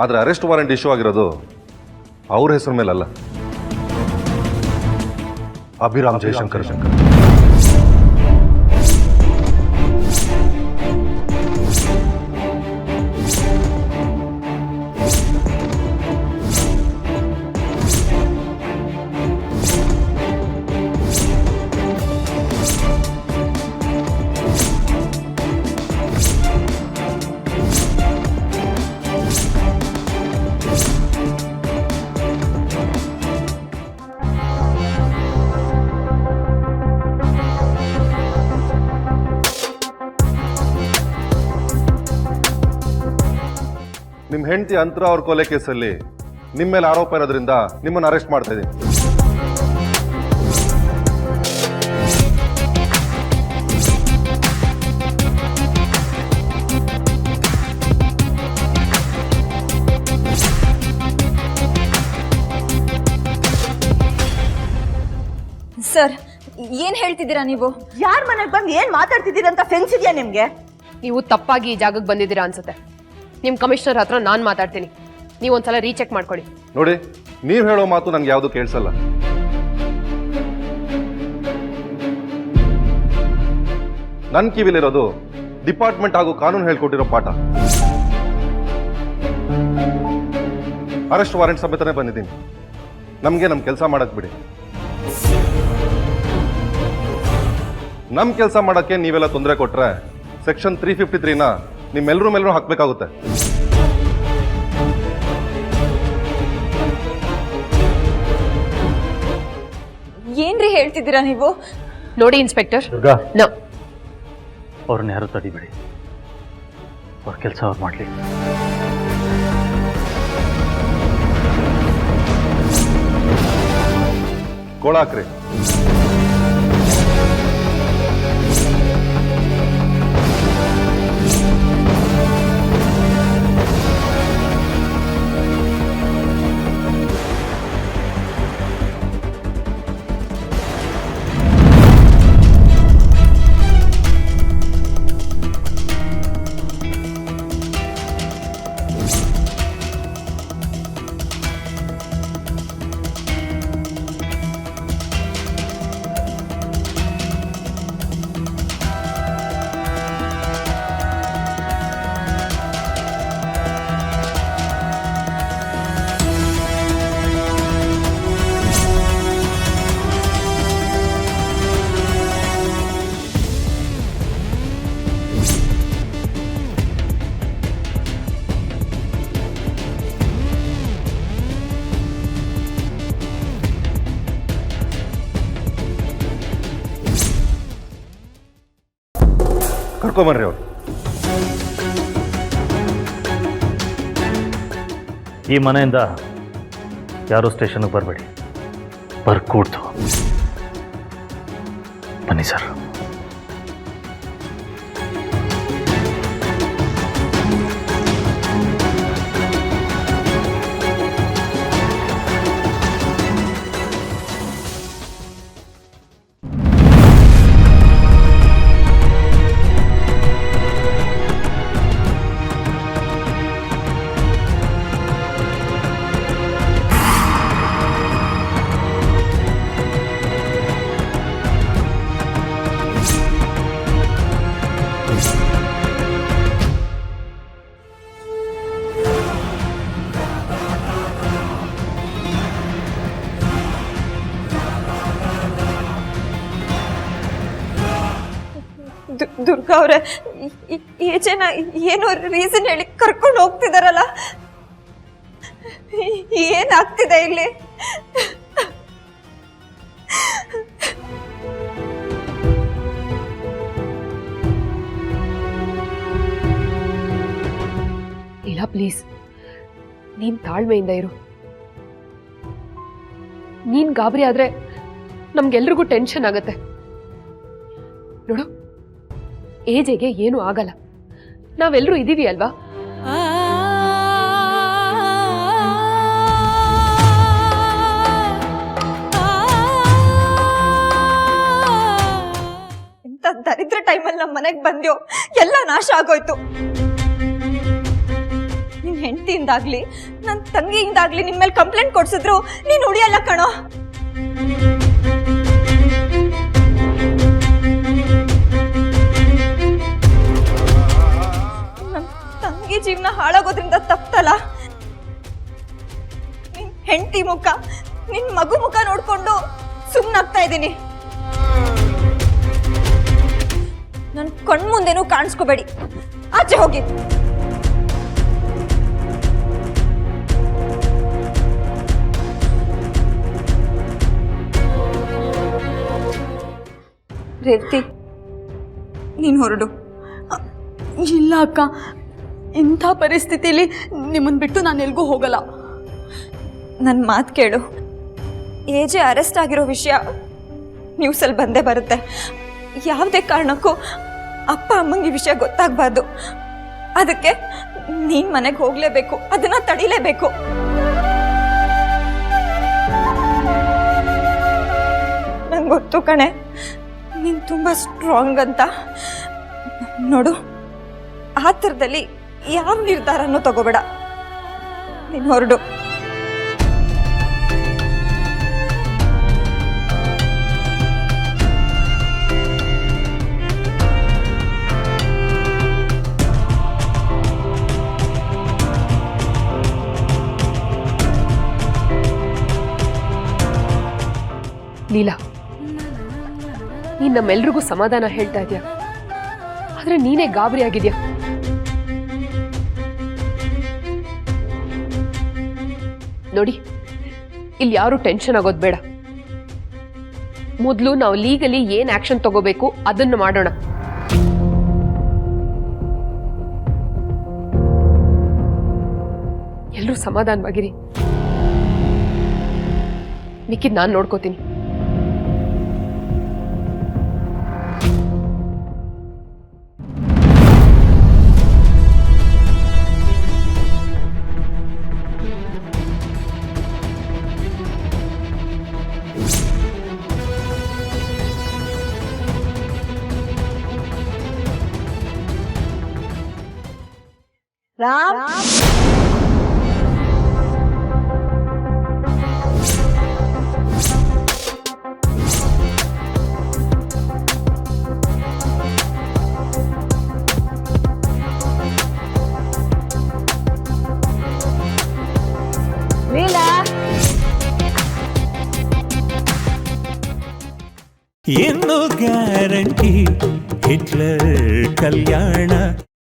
ಆದರೆ arrest warrant issue ಆಗಿರೋದು ಅವ್ರ ಹೆಸರು ಮೇಲಲ್ಲ, ಅಭಿರಾಮ್ ಜಯಶಂಕರ್. ನಿಮ್ಮ ಹೆಂಡತಿ ಅಂತರ ಅವ್ರ ಕೊಲೆ ಕೇಸಲ್ಲಿ ನಿಮ್ಮ ಮೇಲೆ ಆರೋಪ ಇರೋದ್ರಿಂದ ನಿಮ್ಮನ್ನು ಅರೆಸ್ಟ್ ಮಾಡ್ತಾ ಇದ್ದೀನಿ. ಸರ್, ಏನ್ ಹೇಳ್ತಿದ್ದೀರಾ ನೀವು? ಯಾರ ಮನೆಗೆ ಬಂದು ಏನ್ ಮಾತಾಡ್ತಿದ್ದೀರಾ ಅಂತ ಸೆನ್ಸ್ ಇದೆಯಾ ನಿಮ್ಗೆ? ನೀವು ತಪ್ಪಾಗಿ ಈ ಜಾಗಕ್ಕೆ ಬಂದಿದ್ದೀರಾ ಅನ್ಸುತ್ತೆ. ನಿಮ್ಮ ಕಮಿಷನರ್ ಹತ್ರ ನಾನು ಮಾತಾಡ್ತೀನಿ, ನೀವು ಒಂದ್ಸಲ ರೀಚೆಕ್ ಮಾಡ್ಕೊಳ್ಳಿ. ನೋಡಿ, ನೀವು ಹೇಳೋ ಮಾತು ನನಗೆ ಯಾವುದು ಕೇಳಿಸಲ್ಲ. ನನ್ನ ಕಿವಿಲಿರೋದು ಡಿಪಾರ್ಟ್ಮೆಂಟ್ ಹಾಗೂ ಕಾನೂನು ಹೇಳ್ಕೊಟ್ಟಿರೋ ಪಾಠ. ಅರೆಸ್ಟ್ ವಾರೆಂಟ್ ಸಮೇತನೇ ಬಂದಿದ್ದೀನಿ. ನಮಗೆ ನಮ್ಮ ಕೆಲಸ ಮಾಡಕ್ ಬಿಡಿ. ನಮ್ಮ ಕೆಲಸ ಮಾಡೋಕ್ಕೆ ನೀವೆಲ್ಲ ತೊಂದರೆ ಕೊಟ್ರೆ ಸೆಕ್ಷನ್ 353ನ ನಿಮ್ಮೆಲ್ಲರೂ ಮೇಲೂ ಹಾಕಬೇಕಾಗುತ್ತೆ. ಏನ್ರಿ ಹೇಳ್ತಿದ್ದೀರಾ ನೀವು? ನೋಡಿ ಇನ್ಸ್ಪೆಕ್ಟರ್, ಅವ್ರನ್ನ ಯಾರು ತಡಿಬೇಡಿ, ಅವ್ರ ಕೆಲಸ ಅವ್ರು ಮಾಡಲಿ. ಗೋಳಾಕ್ರಿ. ಕರ್ಕೊಂಬನ್ರಿ ಅವ್ರು. ಈ ಮನೆಯಿಂದ ಯಾರೂ ಸ್ಟೇಷನ್ಗೆ ಬರಬೇಡಿ, ಬರ್ಕೂಡ್ದು. ಬನ್ನಿ ಸರ್. ದುರ್ಗಾ ಅವ್ರೆ, ಈ ಜನ ಏನೋ ರೀಸನ್ ಹೇಳಿ ಕರ್ಕೊಂಡು ಹೋಗ್ತಿದಾರಲ್ಲ, ಏನಾಗ್ತಿದೆ ಇಲ್ಲಿ? ಇಲ್ಲ ಪ್ಲೀಸ್, ನೀನ್ ತಾಳ್ಮೆಯಿಂದ ಇರು. ನೀನ್ ಗಾಬರಿ ಆದ್ರೆ ನಮ್ಗೆಲ್ರಿಗೂ ಟೆನ್ಷನ್ ಆಗತ್ತೆ. ನೋಡು, ಏಜೆಗೆ ಏನೂ ಆಗಲ್ಲ, ನಾವೆಲ್ಲರೂ ಇದೀವಿ ಅಲ್ವಾ? ಇಂಥ ದರಿದ್ರ ಟೈಮಲ್ಲಿ ನಮ್ಮ ಮನೆಗೆ ಬಂದ್ಯೋ, ಎಲ್ಲ ನಾಶ ಆಗೋಯ್ತು. ನಿನ್ ಹೆಂಡತಿ ಹೆಂಡತಿಯಿಂದಾಗ್ಲಿ ನನ್ನ ತಂಗಿಯಿಂದಾಗ್ಲಿ ನಿನ್ ಮೇಲೆ ಕಂಪ್ಲೇಂಟ್ ಕೊಡ್ಸಿದ್ರು ನೀನ್ ಉಳಿಯಲ್ಲ ಕಣೋ. ನನ್ನ ತಂಗಿ ಜೀವನ ಹಾಳಾಗೋದ್ರಿಂದ ತಪ್ಪಲ್ಲ. ನಿನ್ ಹೆಂಡತಿ ಮುಖ ನಿನ್ ಮಗು ಮುಖ ನೋಡ್ಕೊಂಡು ಸುಮ್ಮನಾಗ್ತಾ ಇದ್ದೀನಿ. ನನ್ನ ಕಣ್ಮುಂದೆನೂ ಕಾಣಿಸ್ಕೋಬೇಡಿ, ಆಚೆ ಹೋಗಿ. ರೇವತಿ, ನೀನು ಹೊರಡು. ಇಲ್ಲ ಅಕ್ಕ, ಇಂಥ ಪರಿಸ್ಥಿತಿಲಿ ನಿಮ್ಮನ್ನು ಬಿಟ್ಟು ನಾನು ಎಲ್ಗೂ ಹೋಗಲ್ಲ. ನನ್ನ ಮಾತು ಕೇಳು. ಎಜೆ ಅರೆಸ್ಟ್ ಆಗಿರೋ ವಿಷಯ ನ್ಯೂಸಲ್ಲಿ ಬಂದೇ ಬರುತ್ತೆ. ಯಾವುದೇ ಕಾರಣಕ್ಕೂ ಅಪ್ಪ ಅಮ್ಮಂಗೆ ಈ ವಿಷಯ ಗೊತ್ತಾಗಬಾರ್ದು. ಅದಕ್ಕೆ ನೀನು ಮನೆಗೆ ಹೋಗಲೇಬೇಕು, ಅದನ್ನು ತಡಿಲೇಬೇಕು. ನಂಗೆ ಗೊತ್ತು ಕಣೆ, ನೀನು ತುಂಬ ಸ್ಟ್ರಾಂಗ್ ಅಂತ. ನೋಡು, ಆ ಥರದಲ್ಲಿ ಯಾವ ನಿರ್ಧಾರನೂ ತಗೋಬೇಡ. ನೀನು ಹೊರಡು. ಲೀಲಾ, ನೀನ್ ನಮ್ಮೆಲ್ರಿಗೂ ಸಮಾಧಾನ ಹೇಳ್ತಾ ಇದೀಯ, ಆದ್ರೆ ನೀನೇ ಗಾಬರಿ ಆಗಿದ್ಯಾ. ನೋಡಿ, ಇಲ್ಲಿ ಯಾರು ಟೆನ್ಷನ್ ಆಗೋದು ಬೇಡ. ಮೊದಲು ನಾವು ಲೀಗಲಿ ಏನ್ ಆಕ್ಷನ್ ತಗೋಬೇಕು ಅದನ್ನು ಮಾಡೋಣ. ಎಲ್ಲರೂ ಸಮಾಧಾನವಾಗಿರಿ. ಮಿಕ್ಕಿದ್ ನಾನು ನೋಡ್ಕೋತೀನಿ. ರಾಮ್, ಲೀಲಾ, ಇನ್ನು ಗ್ಯಾರಂಟಿ ಹಿಟ್ಲರ್ ಕಲ್ಯಾಣ.